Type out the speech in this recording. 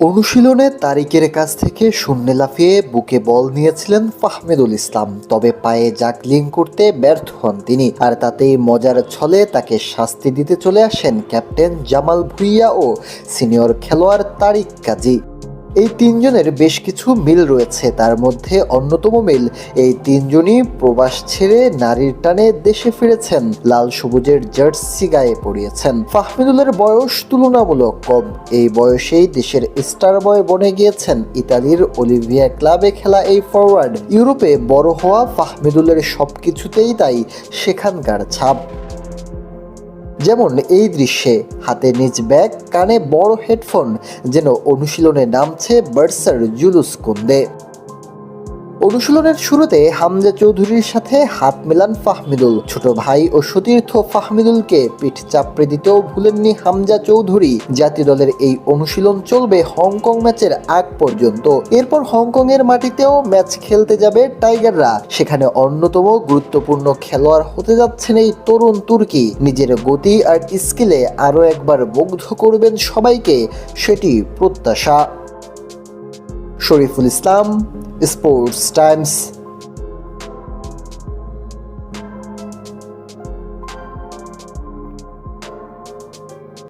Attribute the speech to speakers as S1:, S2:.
S1: অনুশীলনে তারিকের কাছ থেকে শূন্যে লাফিয়ে বুকে বল নিয়েছিলেন ফাহমিদুল ইসলাম, তবে পায়ে জাগলিং করতে ব্যর্থ হন তিনি। আর তাতেই মজার ছলে তাকে শাস্তি দিতে চলে আসেন ক্যাপ্টেন জামাল ভুঁইয়া ও সিনিয়র খেলোয়াড় তারিক কাজী। এই তিনজনের বেশ কিছু মিল রয়েছে, তার মধ্যে অন্যতম মিল এই তিনজনই প্রবাস ছেড়ে নারীর টানে দেশে ফিরেছেন, লাল সবুজের জার্সি গায়ে পরিয়েছেন। ফাহমিদুলের বয়স তুলনামূলক কম, এই বয়সেই দেশের স্টার বয় বনে গিয়েছেন ইতালির অলিভিয়া ক্লাবে খেলা এই ফরওয়ার্ড। ইউরোপে বড় হওয়া ফাহমিদুলের সবকিছুতেই তাই সেখানকার ছাপ। যেমন এই দৃশ্যে হাতে নিজ ব্যাগ, কানে বড় হেডফোন, যেন অনুশীলনে নামছে বার্সার জুলুস কুন্দে। অনুশীলনের শুরুতে হামজা চৌধুরীর সাথে হাত মেলান ফাহমিদুল। ছোট ভাই ও সতীর্থ ফাহমিদুলকে পিঠ চাপড়ে দিতেও ভুলেননি হামজা চৌধুরী। জাতীয় দলের এই অনুশীলন চলবে হংকং ম্যাচের আগ পর্যন্ত। এরপর হংকং এর মাটিতেও ম্যাচ খেলতে যাবে টাইগাররা। সেখানে অন্যতম গুরুত্বপূর্ণ খেলোয়াড় হতে যাচ্ছেন এই তরুণ তুর্কি। নিজের গতি আর স্কিলে আরও একবার মুগ্ধ করবেন সবাইকে, সেটি প্রত্যাশা। Shariful Islam, sports Times.